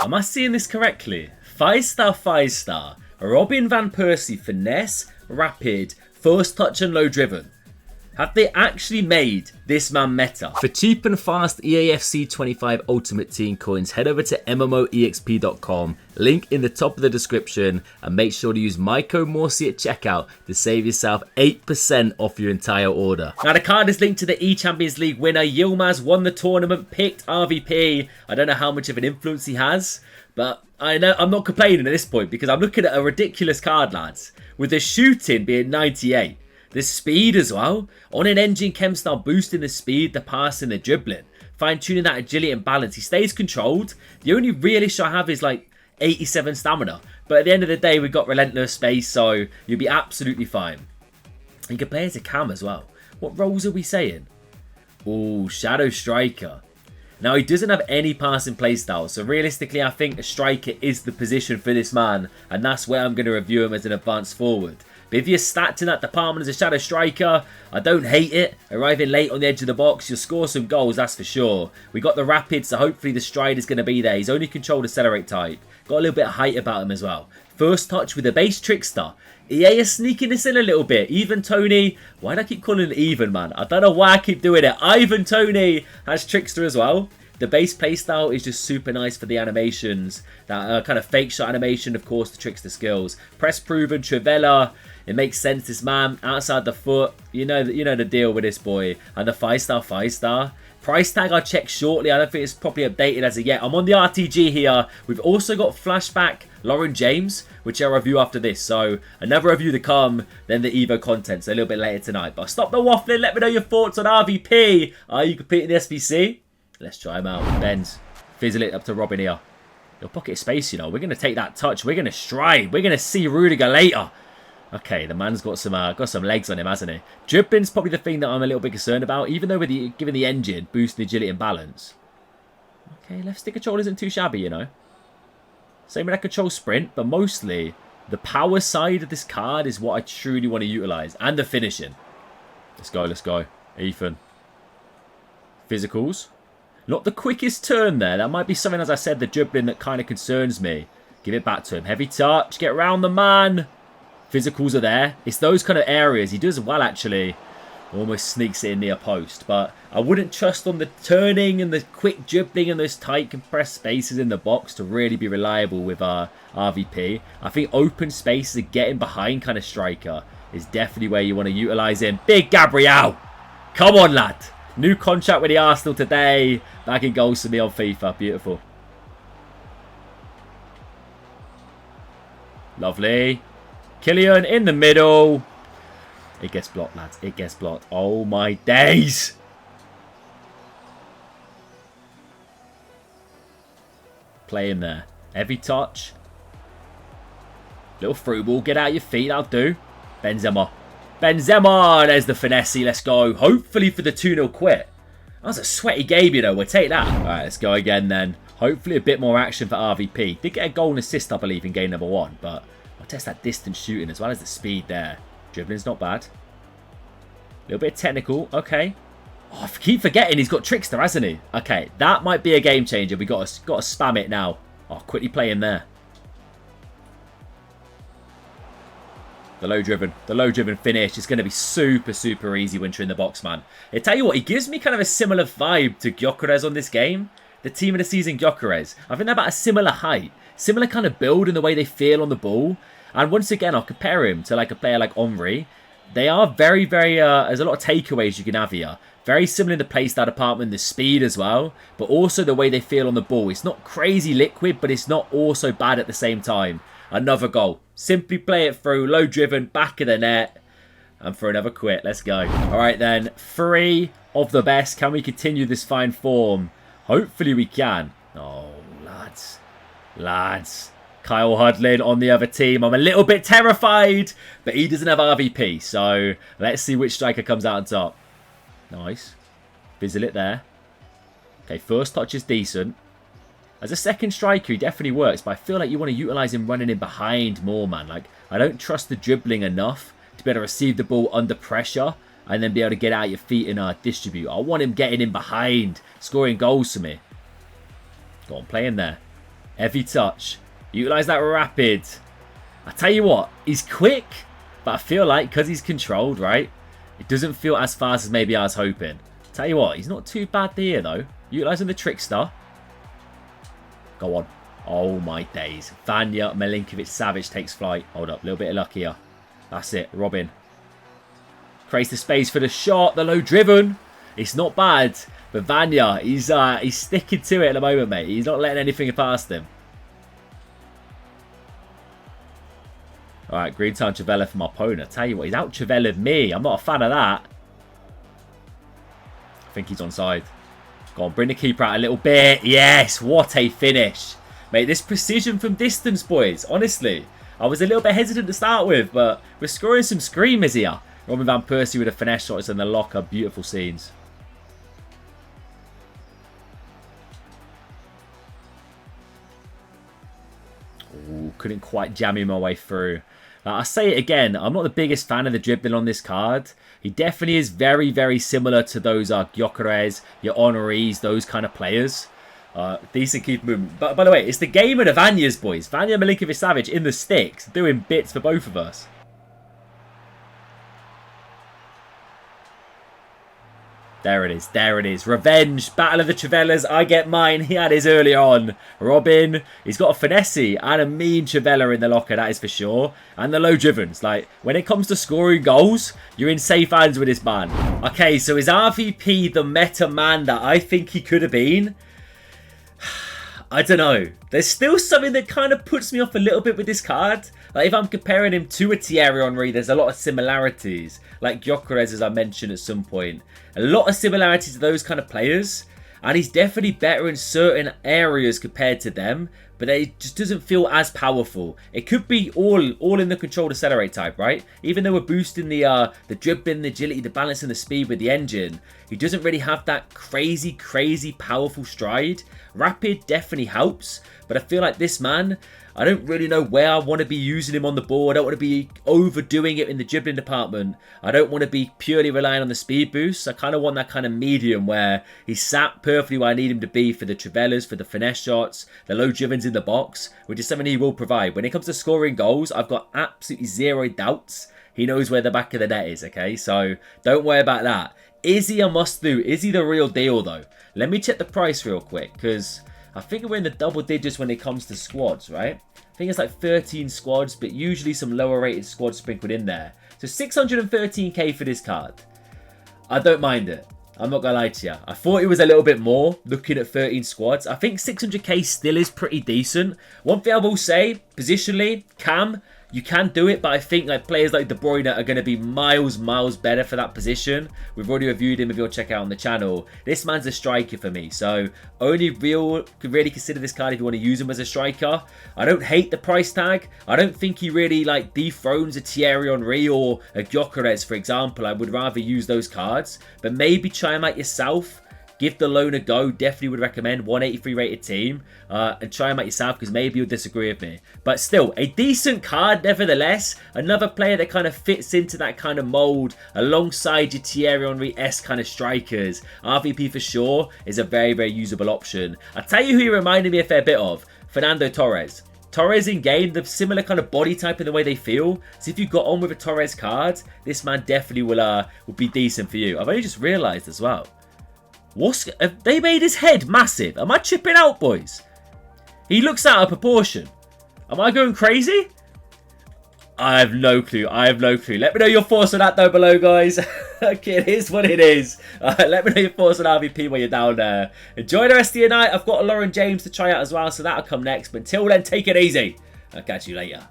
Am I seeing this correctly? 5-star, 5-star. Robin Van Persie, finesse, rapid, first touch and low driven. Have they actually made this man meta? For cheap and fast EAFC 25 Ultimate Team coins, head over to MMOEXP.com, link in the top of the description, and make sure to use my code Morsey at checkout to save yourself 8% off your entire order. Now the card is linked to the E-Champions League winner. Yilmaz won the tournament, picked RVP. I don't know how much of an influence he has, but I know I'm not complaining at this point because I'm looking at a ridiculous card, lads, with the shooting being 98. The speed as well. On an engine chem style, boosting the speed, the passing, the dribbling. Fine-tuning that agility and balance. He stays controlled. The only real issue I have is like 87 stamina. But at the end of the day, we've got relentless space, so you'll be absolutely fine. You can play as a cam as well. What roles are we saying? Oh, shadow striker. Now, he doesn't have any passing playstyle, so realistically, I think a striker is the position for this man, and that's where I'm going to review him as an advanced forward. But if you're stacked in that department as a shadow striker, I don't hate it. Arriving late on the edge of the box, you'll score some goals, that's for sure. We got the rapid, so hopefully the stride is going to be there. He's only controlled accelerate type. Got a little bit of height about him as well. First touch with a base trickster. EA is sneaking this in a little bit. Even Tony, why do I keep calling it even, man? I don't know why I keep doing it. Ivan Tony has trickster as well. The base playstyle is just super nice for the animations. That kind of fake shot animation, of course, the trickster skills. Press proven, Trivella. It makes sense, this man, outside the foot. You know the deal with this boy. And the 5-star, 5-star. Price tag I'll check shortly. I don't think it's properly updated as of yet. I'm on the RTG here. We've also got flashback Lauren James, which I'll review after this. So another review to come, then the Evo content. So a little bit later tonight. But stop the waffling. Let me know your thoughts on RVP. Are you competing the SBC? Let's try him out. Benz. Fizzle it up to Robin here. Your pocket space, you know. We're going to take that touch. We're going to stride. We're going to see Rudiger later. Okay, the man's got some legs on him, hasn't he? Dribbling's probably the thing that I'm a little bit concerned about, even though with given the engine, boosting agility and balance. Okay, left stick control isn't too shabby, you know. Same with that control sprint, but mostly the power side of this card is what I truly want to utilise. And the finishing. Let's go, let's go. Ethan. Physicals. Not the quickest turn there. That might be something, as I said, the dribbling that kind of concerns me. Give it back to him. Heavy touch. Get around the man. Physicals are there. It's those kind of areas. He does well, actually. Almost sneaks it in near post. But I wouldn't trust on the turning and the quick dribbling and those tight compressed spaces in the box to really be reliable with RVP. I think open spaces and getting behind kind of striker is definitely where you want to utilise him. Big Gabriel. Come on, lad. New contract with the Arsenal today. Back in goals for me on FIFA. Beautiful. Lovely. Killian in the middle. It gets blocked, lads. It gets blocked. Oh, my days. Play him there. Heavy touch. Little through ball. Get out your feet. That'll do. Benzema. Benzema. There's the finesse. Let's go. Hopefully for the 2-0 quit. That was a sweaty game, you know. We'll take that. All right, let's go again then. Hopefully a bit more action for RVP. Did get a goal and assist, I believe, in game number 1. But I'll test that distance shooting as well as the speed there. Dribbling's not bad. A little bit technical. Okay. Oh, I keep forgetting he's got Trickster, hasn't he? Okay, that might be a game changer. We got to spam it now. Oh, quickly play him there. The low driven finish is going to be super, super easy once you're in the box, man. I tell you what, he gives me kind of a similar vibe to Gyökeres on this game. The team of the season, Gyökeres. I think they're about a similar height. Similar kind of build in the way they feel on the ball. And once again, I'll compare him to like a player like Henry. They are very, very... there's a lot of takeaways you can have here. Very similar in the playstyle department, the speed as well. But also the way they feel on the ball. It's not crazy liquid, but it's not also bad at the same time. Another goal. Simply play it through. Low driven. Back of the net. And for another quit. Let's go. All right then. 3 of the best. Can we continue this fine form? Hopefully we can. Oh, lads. Lads. Kyle Hudlin on the other team. I'm a little bit terrified. But he doesn't have RVP. So let's see which striker comes out on top. Nice. Fizzle it there. Okay, first touch is decent. As a second striker, he definitely works, but I feel like you want to utilise him running in behind more, man. Like, I don't trust the dribbling enough to be able to receive the ball under pressure and then be able to get out your feet and distribute. I want him getting in behind, scoring goals for me. Go on, play in there. Heavy touch. Utilise that rapid. I tell you what, he's quick, but I feel like because he's controlled, right, it doesn't feel as fast as maybe I was hoping. Tell you what, he's not too bad here, though. Utilising the Trickster. Go on. Oh, my days. Vanya Milinkovic-Savic takes flight. Hold up. A little bit of luck here. That's it. Robin. Creates the space for the shot. The low driven. It's not bad. But Vanya, he's sticking to it at the moment, mate. He's not letting anything past him. All right, green time Chavella for my opponent. Tell you what, he's out Chavellaed me. I'm not a fan of that. I think he's onside. Go on, bring the keeper out a little bit. Yes, what a finish. Mate, this precision from distance, boys. Honestly, I was a little bit hesitant to start with, but we're scoring some screamers here. Robin Van Persie with a finesse shot in the locker. Beautiful scenes. Ooh, couldn't quite jam him my way through. I say it again, I'm not the biggest fan of the dribbling on this card. He definitely is very, very similar to those Gyökeres, your Henrys, those kind of players. Decent keeper movement. But by the way, it's the game of the Vanyas, boys. Vanya Milinkovic-Savic in the sticks, doing bits for both of us. There it is. There it is. Revenge. Battle of the Chavellas. I get mine. He had his early on. Robin. He's got a finesse and a mean Chavella in the locker. That is for sure. And the low drivens. Like, when it comes to scoring goals, you're in safe hands with this man. Okay, so is RVP the meta man that I think he could have been? I don't know. There's still something that kind of puts me off a little bit with this card. Like, if I'm comparing him to a Thierry Henry, there's a lot of similarities. Like Gyökeres, as I mentioned at some point. A lot of similarities to those kind of players. And he's definitely better in certain areas compared to them. But it just doesn't feel as powerful. It could be all in the controlled accelerate type, right? Even though we're boosting the dribbling, the agility, the balance and the speed with the engine. He doesn't really have that crazy, crazy powerful stride. Rapid definitely helps. But I feel like this man, I don't really know where I want to be using him on the ball. I don't want to be overdoing it in the dribbling department. I don't want to be purely relying on the speed boost. I kind of want that kind of medium where he's sat perfectly where I need him to be for the Travellas, for the finesse shots, the low drivens in the box, which is something he will provide. When it comes to scoring goals, I've got absolutely zero doubts. He knows where the back of the net is, okay? So don't worry about that. Is he a must-do? Is he the real deal, though? Let me check the price real quick, because I think we're in the double digits when it comes to squads, right? I think it's like 13 squads, but usually some lower rated squads sprinkled in there. So 613k for this card. I don't mind it. I'm not going to lie to you. I thought it was a little bit more looking at 13 squads. I think 600k still is pretty decent. One thing I will say, positionally, Cam, you can do it, but I think like players like De Bruyne are going to be miles better for that position. We've already reviewed him if you'll check out on the channel. This man's a striker for me, so only could really consider this card if you want to use him as a striker. I don't hate the price tag. I don't think he really like dethrones a Thierry Henry or a Gyökeres, for example. I would rather use those cards, but maybe try him out yourself. Give the loan a go. Definitely would recommend 183 rated team. And try him out yourself because maybe you'll disagree with me. But still, a decent card nevertheless. Another player that kind of fits into that kind of mould alongside your Thierry Henry-esque kind of strikers. RVP for sure is a very, very usable option. I'll tell you who he reminded me a fair bit of. Fernando Torres. Torres in game, the similar kind of body type in the way they feel. So if you got on with a Torres card, this man definitely will be decent for you. I've only just realised as well. Have they made his head massive? Am I chipping out, boys? He looks out of proportion. Am I going crazy? I have no clue. I have no clue. Let me know your thoughts on that down below, guys. Okay, it is what it is. Let me know your thoughts on RVP when you're down there. Enjoy the rest of your night. I've got a Lauren James to try out as well, so that'll come next. But until then, take it easy. I'll catch you later.